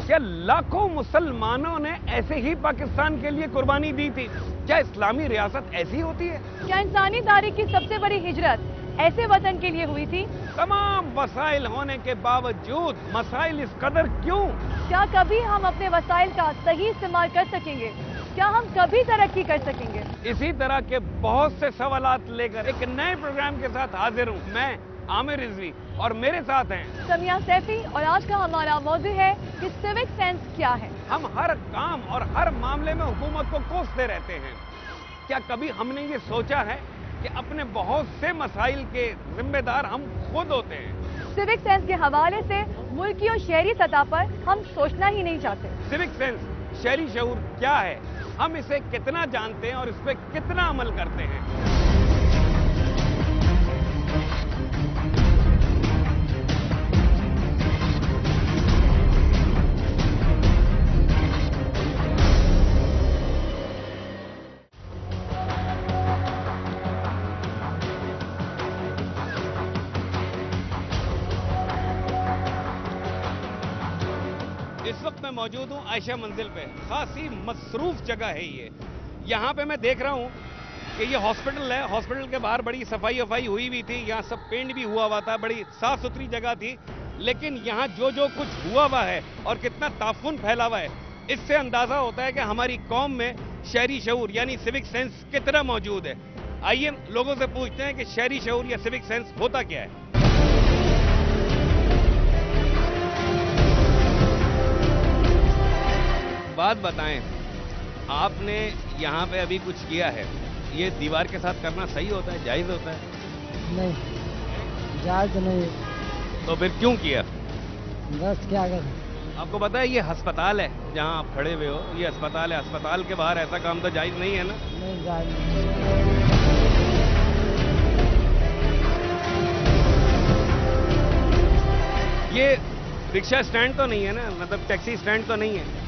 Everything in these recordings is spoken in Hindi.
क्या लाखों मुसलमानों ने ऐसे ही पाकिस्तान के लिए कुर्बानी दी थी? क्या इस्लामी रियासत ऐसी होती है? क्या इंसानी तारीख की सबसे बड़ी हिजरत ऐसे वतन के लिए हुई थी? तमाम वसाइल होने के बावजूद मसाइल इस कदर क्यों? क्या कभी हम अपने वसाइल का सही इस्तेमाल कर सकेंगे? क्या हम कभी तरक्की कर सकेंगे? इसी तरह के बहुत से सवालात लेकर एक नए प्रोग्राम के साथ हाजिर हूँ। मैं आमिर रिजवी और मेरे साथ हैं समिया सैफी और आज का हमारा मौजू है कि सिविक सेंस क्या है। हम हर काम और हर मामले में हुकूमत को कोसते रहते हैं। क्या कभी हमने ये सोचा है कि अपने बहुत से मसाइल के जिम्मेदार हम खुद होते हैं? सिविक सेंस के हवाले से मुल्की और शहरी सतह पर हम सोचना ही नहीं चाहते। सिविक सेंस, शहरी शऊर क्या है, हम इसे कितना जानते हैं और इस पे कितना अमल करते हैं? इस वक्त मैं मौजूद हूँ आयशा मंजिल पे। खासी मसरूफ जगह है ये। यहाँ पे मैं देख रहा हूँ कि ये हॉस्पिटल है। हॉस्पिटल के बाहर बड़ी सफाई वफाई हुई भी थी, यहाँ सब पेंट भी हुआ था, बड़ी साफ सुथरी जगह थी। लेकिन यहाँ जो जो कुछ हुआ है और कितना ताफुन फैला हुआ है, इससे अंदाजा होता है कि हमारी कौम में शहरी शऊर यानी सिविक सेंस कितना मौजूद है। आइए लोगों से पूछते हैं कि शहरी शऊर या सिविक सेंस होता क्या है। बात बताएं, आपने यहाँ पे अभी कुछ किया है, ये दीवार के साथ करना सही होता है, जायज होता है? नहीं, जायज नहीं। तो फिर क्यों किया? बस क्या करें। आपको पता है ये अस्पताल है जहाँ आप खड़े हुए हो, ये अस्पताल है। अस्पताल के बाहर ऐसा काम तो जायज नहीं है ना? नहीं, जायज नहीं। ये रिक्शा स्टैंड तो नहीं है ना, मतलब टैक्सी स्टैंड तो नहीं है?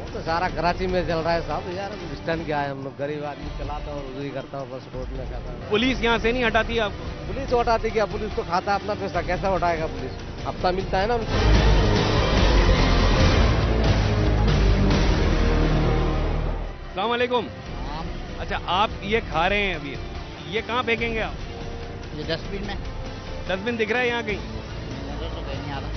तो सारा कराची में चल रहा है साहब। यार स्टैंड क्या है, हम लोग गरीब आदमी चलाता और उधर ही करता हूँ, बस रोड में खाता है। पुलिस यहाँ से नहीं हटाती आपको? पुलिस हटाती क्या? पुलिस तो खाता है अपना पैसा, कैसा उठाएगा पुलिस? हफ्ता मिलता है ना उनको। अस्सलाम वालेकुम। अच्छा, आप ये खा रहे हैं अभी, ये कहाँ फेंकेंगे आप? ये डस्टबिन में। डस्टबिन दिख रहा है यहाँ कहीं? नजर तो कहीं नहीं आ रहा।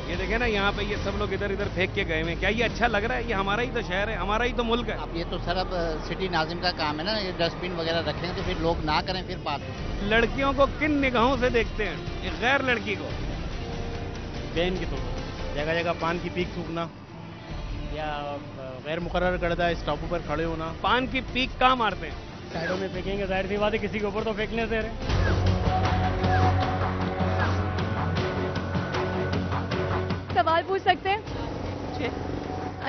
ये देखे ना, यहाँ पे ये सब लोग इधर इधर फेंक के गए हैं। क्या ये अच्छा लग रहा है? ये हमारा ही तो शहर है, हमारा ही तो मुल्क है। अब ये तो सर अब सिटी नाजिम का काम है ना, ये डस्टबिन वगैरह रखेंगे तो फिर लोग ना करें फिर बात। लड़कियों को किन निगाहों से देखते हैं, एक गैर लड़की को? बैन की तो जगह जगह पान की पीक थूकना या गैर मुकर्रर करदा स्टॉपों पर खड़े होना। पान की पीक कहाँ मारते हैं? साइडों में फेंकेंगे, जाहिर सी बात है किसी के ऊपर तो फेंकने से रहे। सवाल पूछ सकते हैं?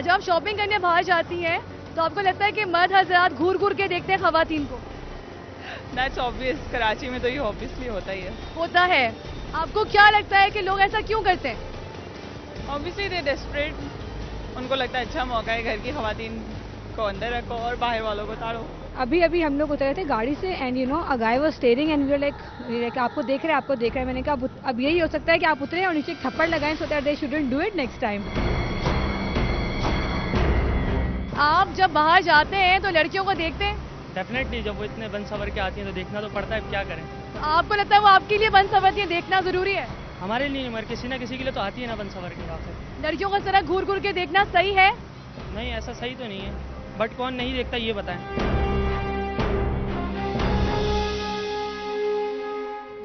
जब आप शॉपिंग करने बाहर जाती हैं तो आपको लगता है कि मर्द हजरात घूर घूर के देखते हैं खवातीन को? दैट्स ऑब्वियस, कराची में तो ये ऑब्वियसली होता ही है। होता है। आपको क्या लगता है कि लोग ऐसा क्यों करते हैं? ऑब्वियसली दे डेस्परेट, उनको लगता है अच्छा मौका है, घर की खवातीन को अंदर रखो और बाहर वालों को ताड़ो। अभी अभी हम लोग उतरे थे गाड़ी से and you know a guy was steering and we like आपको देख रहे हैं, आपको देख रहे हैं। मैंने कहा अब यही हो सकता है कि आप उतरे और नीचे एक थप्पड़ लगाएं so that they shouldn't do it next time. आप जब बाहर जाते हैं तो लड़कियों को देखते हैं? डेफिनेटली, जब वो इतने बन सवर के आती हैं तो देखना तो पड़ता है, क्या करें। आपको लगता है वो आपके लिए बन सवरती है, देखना जरूरी है? हमारे लिए नहीं, मगर किसी ना किसी के लिए तो आती है ना बन सवर के आखिर। लड़कियों को इस तरह घूर घूर के देखना सही है? नहीं, ऐसा सही तो नहीं है, बट कौन नहीं देखता ये बताएं।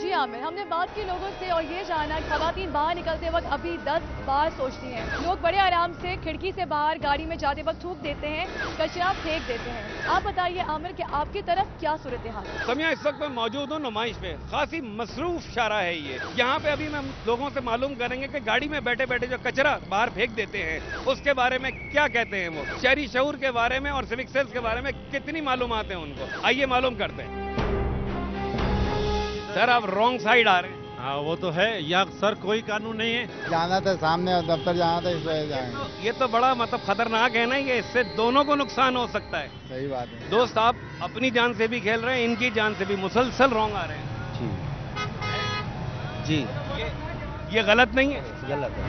जी आमिर, हमने बात की लोगों से और ये जाना खवातीन बाहर निकलते वक्त अभी 10 बार सोचती हैं। लोग बड़े आराम से खिड़की से बाहर गाड़ी में जाते वक्त थूक देते हैं, कचरा फेंक देते हैं। आप बताइए आमिर कि आपकी तरफ क्या सूरत हाल है? समिया, इस वक्त मैं मौजूद हूँ नुमाइश पे। खासी मसरूफ शारा है ये। यहाँ पे अभी मैं लोगों से मालूम करेंगे कि गाड़ी में बैठे बैठे जो कचरा बाहर फेंक देते हैं उसके बारे में क्या कहते हैं वो, शहरी शऊर के बारे में और सिविक सेंस के बारे में कितनी मालूमात है उनको। आइए मालूम करते हैं। सर, आप रॉन्ग साइड आ रहे हैं। हाँ वो तो है, या सर कोई कानून नहीं है। जाना था सामने दफ्तर जाना था, इस वजह से जाएंगे। ये तो बड़ा मतलब खतरनाक है ना, ये इससे दोनों को नुकसान हो सकता है। सही बात है दोस्त, आप अपनी जान से भी खेल रहे हैं, इनकी जान से भी मुसलसल रॉन्ग आ रहे हैं। जी ये गलत नहीं है? गलत है।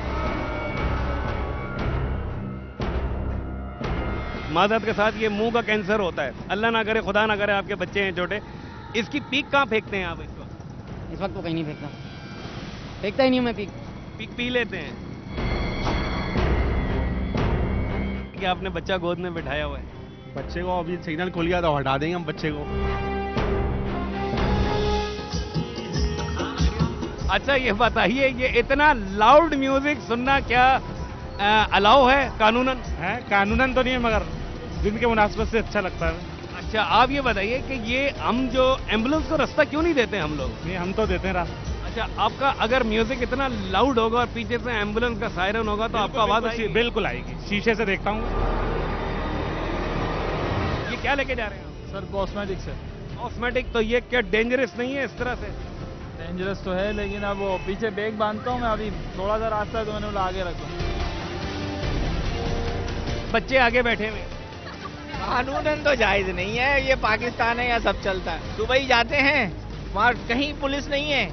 मादत के साथ ये मुंह का कैंसर होता है। अल्लाह ना करे, खुदा ना करे, आपके बच्चे हैं छोटे। इसकी पीक कहाँ फेंकते हैं आप इसको? इस वक्त तो कहीं नहीं फेंकता, फेंकता ही नहीं हूँ मैं पीक। पीक पी लेते हैं कि आपने बच्चा गोद में बिठाया हुआ है? बच्चे को अभी सिग्नल खुल गया तो हटा देंगे हम बच्चे को। अच्छा ये बताइए, ये इतना लाउड म्यूजिक सुनना क्या अलाउ है कानूनन? है, कानूनन तो नहीं है मगर दिन के मुनासिबत से अच्छा लगता है। अच्छा आप ये बताइए कि ये हम जो एम्बुलेंस को रास्ता क्यों नहीं देते हम लोग? नहीं, हम तो देते हैं रास्ता। अच्छा आपका अगर म्यूजिक इतना लाउड होगा और पीछे से एम्बुलेंस का सायरन होगा तो आपका आवाज आएगी? बिल्कुल आएगी, शीशे से देखता हूँ। ये क्या लेके जा रहे हैं सर? कॉस्मेटिक से। कॉस्मेटिक, तो ये क्या डेंजरस नहीं है इस तरह से? डेंजरस तो है, लेकिन अब वो पीछे बैग बांधता हूँ मैं, अभी थोड़ा सा रास्ता है तो मैंने बोला आगे रखूँ। बच्चे आगे बैठे हुए। कानूनन तो जायज नहीं है, ये पाकिस्तान है, यहाँ सब चलता है। दुबई जाते हैं, वहाँ कहीं पुलिस नहीं है,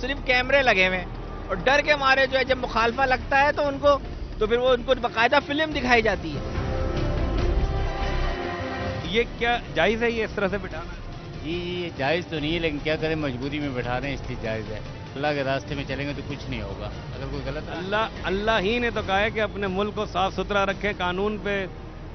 सिर्फ कैमरे लगे हुए हैं और डर के मारे जो है जब मुखालफा लगता है तो उनको फिर वो उनको बाकायदा फिल्म दिखाई जाती है। ये क्या जायज है ये इस तरह से बिठाना? जी ये जायज़ तो नहीं है, लेकिन क्या करें, मजबूरी में बैठा रहे हैं, इसलिए जायज़ है। अल्लाह के रास्ते में चलेंगे तो कुछ नहीं होगा। अगर कोई गलत अल्लाह ही ने तो कहा है कि अपने मुल्क को साफ सुथरा रखें, कानून पे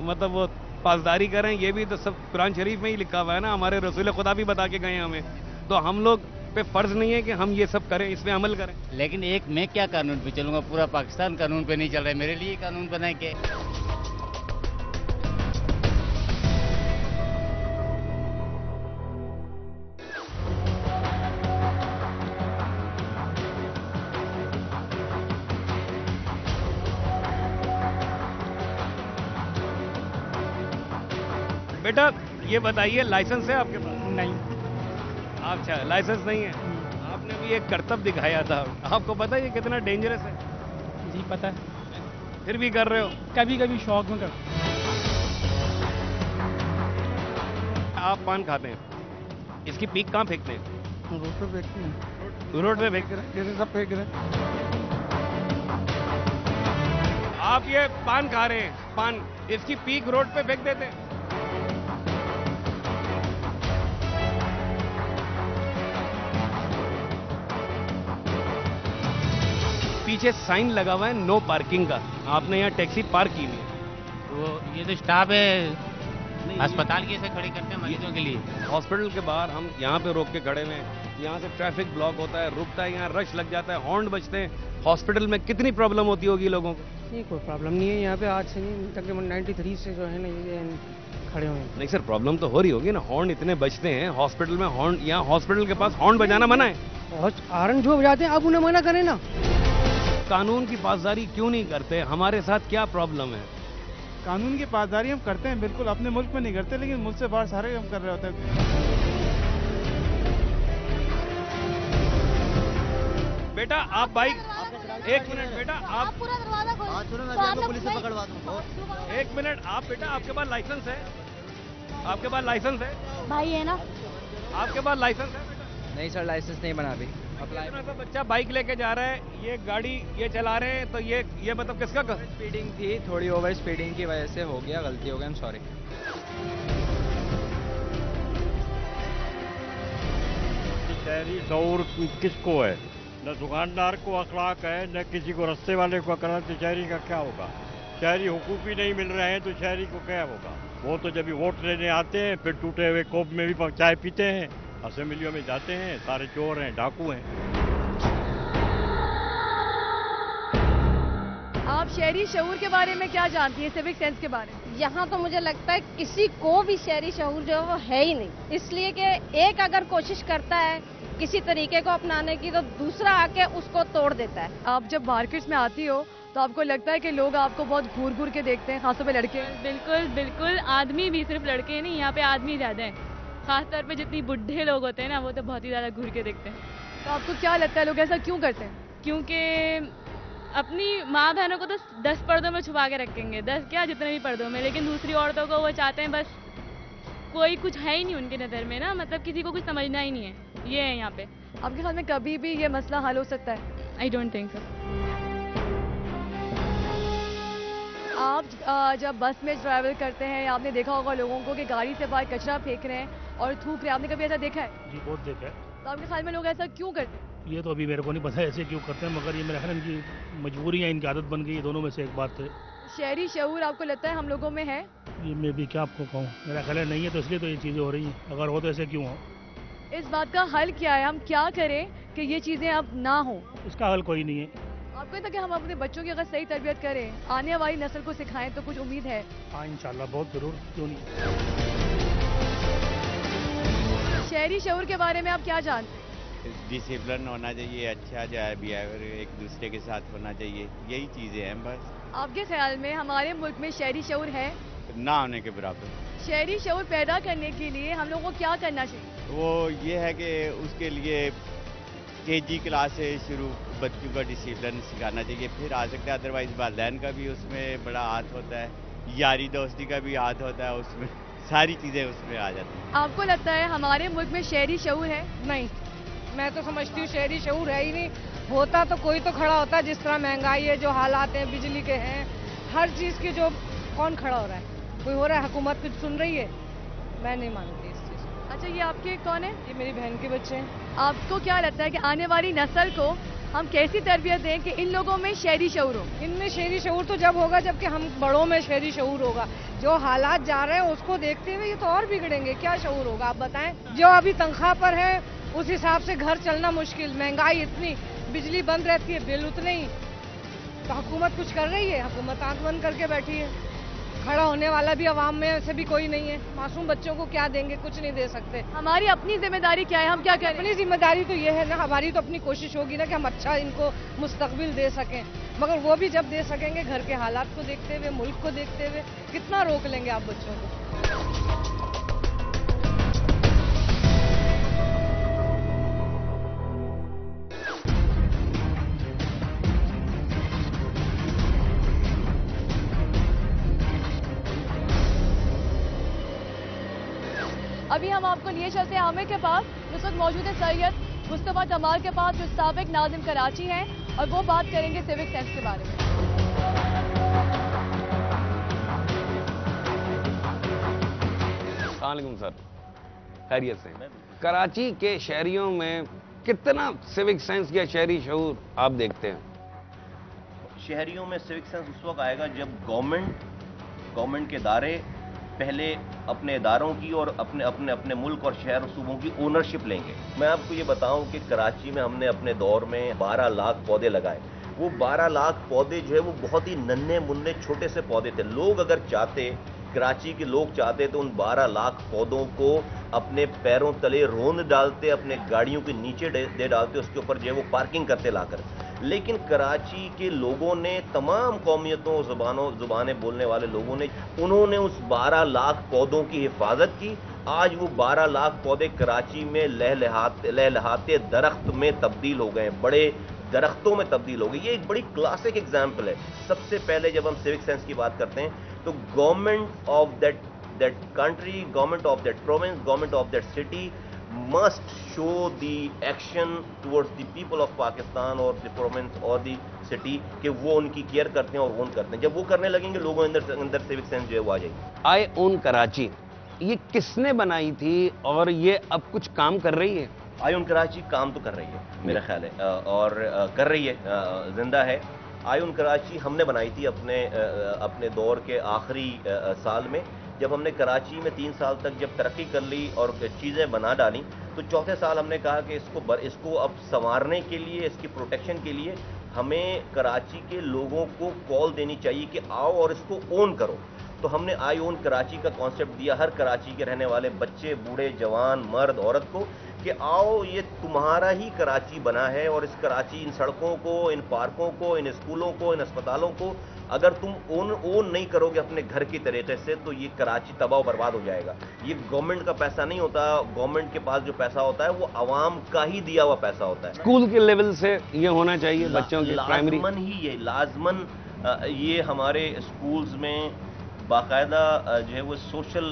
मतलब वो पासदारी करें। ये भी तो सब कुरान शरीफ में ही लिखा हुआ है ना, हमारे रसूल खुदा भी बता के गए हमें। तो हम लोग पे फर्ज नहीं है कि हम ये सब करें, इसमें अमल करें। लेकिन एक मैं क्या कानून पे चलूंगा? पूरा पाकिस्तान कानून पे नहीं चल रहा है, मेरे लिए कानून बनाए के। बेटा ये बताइए, लाइसेंस है आपके पास? नहीं। अच्छा लाइसेंस नहीं है। आपने भी एक करतब दिखाया था, आपको पता है ये कितना डेंजरस है? जी पता है। फिर भी कर रहे हो? कभी कभी शौक में कर। आप पान खाते हैं, इसकी पीक कहाँ फेंकते हैं? रोड पे फेंकते हैं। रोड पे फेंकते हैं? जैसे सब फेंक रहे हैं। आप ये पान खा रहे हैं, पान, इसकी पीक रोड पे फेंक देते हैं? पीछे साइन लगा हुआ है नो पार्किंग का, आपने यहाँ टैक्सी पार्क की हुई है। तो ये तो स्टाफ है अस्पताल की, ऐसे खड़ी करते हैं मरीजों के लिए। हॉस्पिटल के बाहर हम यहाँ पे रोक के खड़े हुए हैं, यहाँ से ट्रैफिक ब्लॉक होता है, रुकता है, यहाँ रश लग जाता है, हॉर्न बजते हैं। हॉस्पिटल में कितनी प्रॉब्लम होती होगी लोगों को? नहीं कोई प्रॉब्लम नहीं है यहाँ पे, आज से नहीं, तकरीबन 93 से जो है ना ये खड़े हुए हैं। नहीं सर प्रॉब्लम तो हो रही होगी ना, हॉर्न इतने बजते हैं हॉस्पिटल में। हॉर्न यहाँ हॉस्पिटल के पास हॉर्न बजाना मना है। हॉर्न जो बजाते हैं आप उन्हें मना करें ना। कानून की पासदारी क्यों नहीं करते? हमारे साथ क्या प्रॉब्लम है? कानून की पासदारी हम करते हैं बिल्कुल, अपने मुल्क में नहीं करते, लेकिन मुल्क से बाहर सारे हम कर रहे होते हैं। बेटा आप बाइक, एक मिनट बेटा, आप पूरा दरवाजा खोलो, पुलिस से पकड़वा दूं। एक मिनट, आप बेटा आपके पास लाइसेंस है? आपके पास लाइसेंस है? भाई है ना? आपके पास लाइसेंस है बेटा? नहीं सर लाइसेंस नहीं बना अभी। बच्चा बाइक लेके जा रहा है, ये गाड़ी ये चला रहे हैं, तो ये मतलब किसका? स्पीडिंग थी, थोड़ी ओवर स्पीडिंग की वजह से हो गया, गलती हो गई, आई एम सॉरी। शहरी शऊर किसको है? न दुकानदार को अखलाक है, न किसी को रस्ते वाले को अकल है, तो शहरी का क्या होगा? शहरी हुकूक ही नहीं मिल रहे हैं तो शहरी को क्या होगा? वो तो जब वोट लेने आते हैं फिर टूटे हुए कोप में भी चाय पीते हैं, असेंबलियों में जाते हैं, सारे चोर हैं, डाकू हैं। आप शहरी शऊर के बारे में क्या जानती हैं, सिविक सेंस के बारे में? यहाँ तो मुझे लगता है किसी को भी शहरी शऊर जो है वो है ही नहीं, इसलिए कि एक अगर कोशिश करता है किसी तरीके को अपनाने की तो दूसरा आके उसको तोड़ देता है। आप जब मार्केट्स में आती हो तो आपको लगता है कि लोग आपको बहुत घूर घूर के देखते हैं, खासतौर पे लड़के? बिल्कुल बिल्कुल, आदमी भी, सिर्फ लड़के नहीं, यहाँ पे आदमी ज्यादा है। खासतौर पे जितनी बुढ़े लोग होते हैं ना वो तो बहुत ही ज्यादा घूर के देखते हैं। तो आपको क्या लगता है लोग ऐसा क्यों करते हैं? क्योंकि अपनी माँ बहनों को तो 10 पर्दों में छुपा के रखेंगे, 10 क्या जितने भी पर्दों में, लेकिन दूसरी औरतों को वो चाहते हैं बस कोई कुछ है ही नहीं उनकी नज़र में ना, मतलब किसी को कुछ समझना ही नहीं है, ये है यहाँ पे। आपके ख्याल में कभी भी ये मसला हल हो सकता है? I don't think so. आप जब बस में ट्रैवल करते हैं, आपने देखा होगा लोगों को कि गाड़ी से बाहर कचरा फेंक रहे हैं और थूक रहे हैं, आपने कभी ऐसा देखा है? जी बहुत देखा है। तो आपके ख्याल में लोग ऐसा क्यों करते हैं? ये तो अभी मेरे को नहीं पता ऐसे क्यों करते हैं, मगर ये मेरा ख्याल इनकी मजबूरी है, इनकी आदत बन गई है, दोनों में से एक बात है। शहरी शऊर आपको लगता है हम लोगों में है? ये मैं भी क्या आपको कहूँ, मेरा ख्याल नहीं है, तो इसलिए तो ये चीज़ें हो रही हैं। अगर हो तो ऐसे क्यों हो? इस बात का हल क्या है? हम क्या करें कि ये चीज़ें अब ना हो? इसका हल कोई नहीं है। आपको लगता है कि हम अपने बच्चों की अगर सही तरबियत करें, आने वाली नस्ल को सिखाएं, तो कुछ उम्मीद है? हाँ इंशाल्लाह, बहुत ज़रूर, क्यों नहीं। शहरी शऊर के बारे में आप क्या जानते हैं? डिसिप्लिन होना चाहिए, अच्छा जो है बिहेवियर एक दूसरे के साथ होना चाहिए, यही चीज़ें हैं बस। आपके ख्याल में हमारे मुल्क में शहरी शऊर है? ना होने के बराबर। शहरी शऊर पैदा करने के लिए हम लोगों को क्या करना चाहिए? वो ये है कि उसके लिए केजी क्लास से शुरू बच्चों का डिसिप्लिन सिखाना चाहिए, फिर आ सकता है। अदरवाइज वालिदैन का भी उसमें बड़ा हाथ होता है, यारी दोस्ती का भी हाथ होता है, उसमें सारी चीज़ें उसमें आ जाती हैं। आपको लगता है हमारे मुल्क में शहरी शऊर है? नहीं, मैं तो समझती हूँ शहरी शऊर है ही नहीं। होता तो कोई तो खड़ा होता, जिस तरह महंगाई है, जो हालात हैं, बिजली के हैं, हर चीज़ की जो कौन खड़ा हो रहा है? कोई हो रहा है? हुकूमत कुछ सुन रही है? मैं नहीं मानती इस चीज़ को। अच्छा, ये आपके कौन है? ये मेरी बहन के बच्चे हैं। आपको क्या लगता है कि आने वाली नस्ल को हम कैसी तरबियत दें कि इन लोगों में शहरी शऊर हो? इनमें शहरी शऊर तो जब होगा जबकि हम बड़ों में शहरी शऊर होगा। जो हालात जा रहे हैं उसको देखते हुए ये तो और बिगड़ेंगे, क्या शऊर होगा आप बताएं? जो अभी तनख्वाह पर है उस हिसाब से घर चलना मुश्किल, महंगाई इतनी, बिजली बंद रहती है, बिल उतने ही। तो हुकूमत कुछ कर रही है? हुकूमत आंख बंद करके बैठी है। खड़ा होने वाला भी अवाम में से भी कोई नहीं है। मासूम बच्चों को क्या देंगे? कुछ नहीं दे सकते। हमारी अपनी जिम्मेदारी क्या है? हम क्या करें? अपनी जिम्मेदारी तो ये है ना, हमारी तो अपनी कोशिश होगी ना कि हम अच्छा इनको मुस्तकबिल दे सकें, मगर वो भी जब दे सकेंगे घर के हालात को देखते हुए, मुल्क को देखते हुए। कितना रोक लेंगे आप बच्चों को? अभी हम आपको लिए चलते हैं आमिर के पास, जिस वक्त मौजूद है सैयद मुस्तफा जमाल के पास, जो साबिक नाजिम कराची हैं, और वो बात करेंगे सिविक सेंस के बारे में। अस्सलामुअलैकुम सर, खैरियत से? कराची के शहरियों में कितना सिविक सेंस या शहरी शऊर आप देखते हैं? शहरियों में सिविक सेंस उस वक्त आएगा जब गवर्नमेंट के इदारे पहले अपने इदारों की और अपने मुल्क और शहर और सूबों की ओनरशिप लेंगे। मैं आपको ये बताऊं कि कराची में हमने अपने दौर में 12 लाख पौधे लगाए। वो 12 लाख पौधे जो है वो बहुत ही नन्हे मुन्ने छोटे से पौधे थे। लोग अगर चाहते, कराची के लोग चाहते तो उन 12 लाख पौधों को अपने पैरों तले रोंद डालते, अपने गाड़ियों के नीचे दे डालते, उसके ऊपर जो है वो पार्किंग करते लाकर। लेकिन कराची के लोगों ने, तमाम कौमियतों ज़ुबानें बोलने वाले लोगों ने, उन्होंने उस 12 लाख पौधों की हिफाजत की। आज वो 12 लाख पौधे कराची में लहलहाते दरख्त में तब्दील हो गए, बड़े दरख्तों में तब्दील हो गई। ये एक बड़ी क्लासिक एग्जाम्पल है। सबसे पहले जब हम सिविक सेंस की बात करते हैं तो government of that country, government of that province, government of that city must show the action towards the people of Pakistan or the province or the city कि वो उनकी केयर करते हैं और ओन करते हैं। जब वो करने लगेंगे लोगों अंदर सिविक सेंस जो है वो आ जाएगी। आई ओन कराची, ये किसने बनाई थी और ये अब कुछ काम कर रही है? आई ओन कराची काम तो कर रही है मेरा ख्याल है, और कर रही है, जिंदा है। आई ओन कराची हमने बनाई थी अपने दौर के आखिरी साल में, जब हमने कराची में 3 साल तक जब तरक्की कर ली और चीज़ें बना डाली, तो चौथे साल हमने कहा कि इसको अब संवारने के लिए, इसकी प्रोटेक्शन के लिए हमें कराची के लोगों को कॉल देनी चाहिए कि आओ और इसको ओन करो। तो हमने आई ओन कराची का कॉन्सेप्ट दिया हर कराची के रहने वाले बच्चे, बूढ़े, जवान, मर्द, औरत को कि आओ ये तुम्हारा ही कराची बना है, और इस कराची, इन सड़कों को, इन पार्कों को, इन स्कूलों को, इन अस्पतालों को अगर तुम ओन नहीं करोगे अपने घर की तरीके से तो ये कराची तबाह बर्बाद हो जाएगा। ये गवर्नमेंट का पैसा नहीं होता, गवर्नमेंट के पास जो पैसा होता है वो आवाम का ही दिया हुआ पैसा होता है। स्कूल के लेवल से ये होना चाहिए बच्चों के प्राइमरी लाजमन ये हमारे स्कूल्स में बाकायदा जो है वो सोशल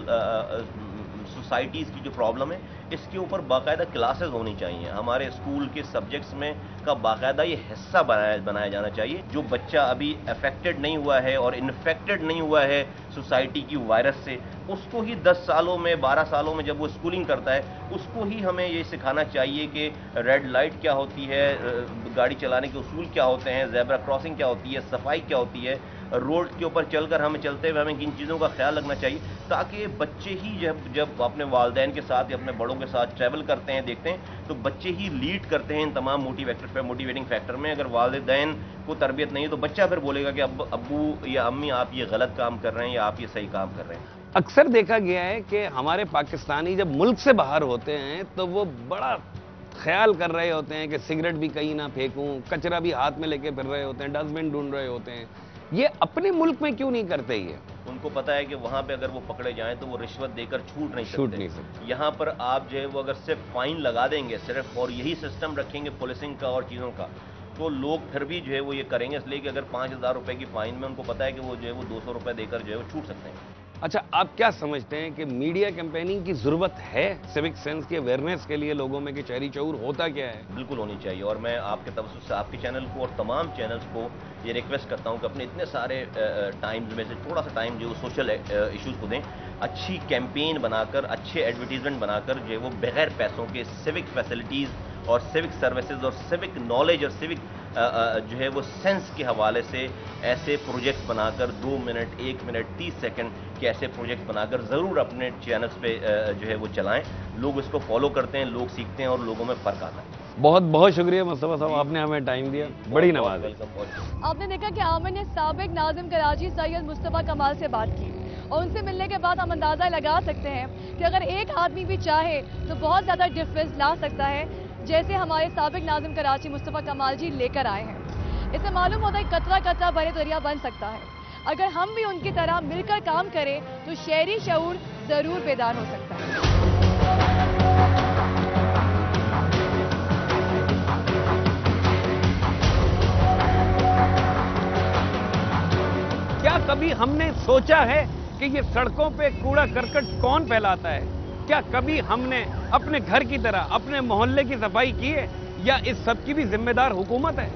सोसाइटीज़ की जो प्रॉब्लम है, इसके ऊपर बाकायदा क्लासेस होनी चाहिए। हमारे स्कूल के सब्जेक्ट्स में का बाकायदा ये हिस्सा बनाया जाना चाहिए। जो बच्चा अभी अफेक्टेड नहीं हुआ है और इन्फेक्टेड नहीं हुआ है सोसाइटी की वायरस से, उसको ही 10 सालों में 12 सालों में जब वो स्कूलिंग करता है, उसको ही हमें ये सिखाना चाहिए कि रेड लाइट क्या होती है, गाड़ी चलाने के उसूल क्या होते हैं, ज़ेब्रा क्रॉसिंग क्या होती है, सफाई क्या होती है, रोड के ऊपर चलकर हमें चलते हुए हमें किन चीज़ों का ख्याल रखना चाहिए, ताकि बच्चे ही जब अपने वालिदैन के साथ या अपने बड़ों के साथ ट्रैवल करते हैं, देखते हैं, तो बच्चे ही लीड करते हैं इन तमाम मोटिवेटिंग फैक्टर में। अगर वालिदैन को तरबियत नहीं है तो बच्चा फिर बोलेगा कि अब्बू या अम्मी आप ये गलत काम कर रहे हैं या आप ये सही काम कर रहे हैं। अक्सर देखा गया है कि हमारे पाकिस्तानी जब मुल्क से बाहर होते हैं तो वो बड़ा ख्याल कर रहे होते हैं कि सिगरेट भी कहीं ना फेंकूं, कचरा भी हाथ में लेके फिर रहे होते हैं, डस्टबिन ढूंढ रहे होते हैं। ये अपने मुल्क में क्यों नहीं करते? ये उनको पता है कि वहां पे अगर वो पकड़े जाएं तो वो रिश्वत देकर छूट नहीं सकते। यहाँ पर आप जो है वो अगर सिर्फ फाइन लगा देंगे सिर्फ, और यही सिस्टम रखेंगे पुलिसिंग का और चीज़ों का, तो लोग फिर भी जो है वो ये करेंगे। इसलिए कि अगर 5,000 रुपए की फाइन में उनको पता है कि वो जो है वो 200 रुपए देकर जो है वो छूट सकते हैं। अच्छा, आप क्या समझते हैं कि मीडिया कैंपेनिंग की जरूरत है सिविक सेंस के अवेयरनेस के लिए लोगों में कि शहरी शऊर होता क्या है? बिल्कुल होनी चाहिए, और मैं आपके तवज्जुह से आपके चैनल को और तमाम चैनल्स को ये रिक्वेस्ट करता हूँ कि अपने इतने सारे टाइम्स में से थोड़ा सा टाइम जो सोशल इश्यूज़ को दें, अच्छी कैंपेन बनाकर, अच्छे एडवर्टीजमेंट बनाकर जो है वो बगैर पैसों के सिविक फैसिलिटीज़ और सिविक सर्विसेज और सिविक नॉलेज और सिविक जो है वो सेंस के हवाले से ऐसे प्रोजेक्ट्स बनाकर 2 मिनट 1 मिनट 30 सेकंड के ऐसे प्रोजेक्ट्स बनाकर ज़रूर अपने चैनल्स पे जो है वो चलाएं। लोग इसको फॉलो करते हैं, लोग सीखते हैं और लोगों में फ़र्क आता है। बहुत बहुत शुक्रिया मुस्तफा साहब, आपने हमें टाइम दिया, बड़ी नवाज। आपने देखा कि आमिर ने साबिक नाज़िम कराची सैयद मुस्तफा कमाल से बात की, और उनसे मिलने के बाद हम अंदाज़ा लगा सकते हैं कि अगर एक आदमी भी चाहे तो बहुत ज़्यादा डिफरेंस ला सकता है, जैसे हमारे साबिक नाज़िम कराची मुस्तफा कमाल जी लेकर आए हैं। इससे मालूम होता है कतरा कतरा बड़े दरिया बन सकता है। अगर हम भी उनकी तरह मिलकर काम करें तो शहरी शऊर ज़रूर बेदार हो सकता है। क्या कभी हमने सोचा है कि ये सड़कों पे कूड़ा करकट कौन फैलाता है? क्या कभी हमने अपने घर की तरह अपने मोहल्ले की सफाई की है, या इस सब की भी जिम्मेदार हुकूमत है?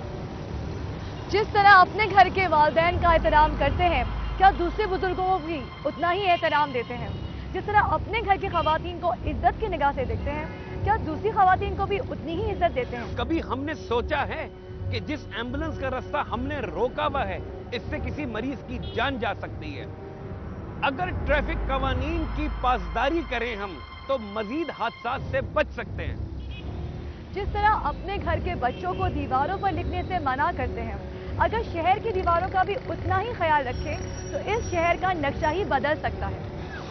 जिस तरह अपने घर के वालिदैन का एहतराम करते हैं, क्या दूसरे बुजुर्गों को भी उतना ही एहतराम देते हैं? जिस तरह अपने घर की खवातीन को इज्जत की निगाह से देखते हैं, क्या दूसरी खवातीन को भी उतनी ही इज्जत देते हैं? कभी हमने सोचा है कि जिस एम्बुलेंस का रास्ता हमने रोका हुआ है, इससे किसी मरीज की जान जा सकती है? अगर ट्रैफिक कवानीन की पासदारी करें हम तो मजीद हादसात से बच सकते हैं। जिस तरह अपने घर के बच्चों को दीवारों पर लिखने से मना करते हैं, अगर शहर की दीवारों का भी उतना ही ख्याल रखें तो इस शहर का नक्शा ही बदल सकता है।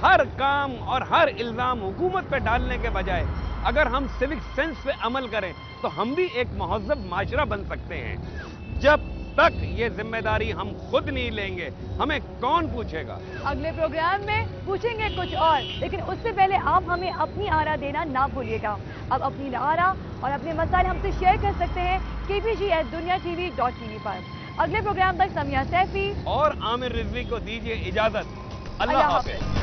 हर काम और हर इल्जाम हुकूमत पे डालने के बजाय अगर हम सिविक सेंस पे अमल करें तो हम भी एक महज़्ज़ब माशरा बन सकते हैं। जब तक ये जिम्मेदारी हम खुद नहीं लेंगे, हमें कौन पूछेगा? अगले प्रोग्राम में पूछेंगे कुछ और, लेकिन उससे पहले आप हमें अपनी आरा देना ना भूलिएगा। अब अपनी आरा और अपने मसाइल हमसे शेयर कर सकते हैं kbg@duniatv.tv पर। अगले प्रोग्राम तक समिया सैफी और आमिर रिजवी को दीजिए इजाजत। अल्लाह हाफ़िज़।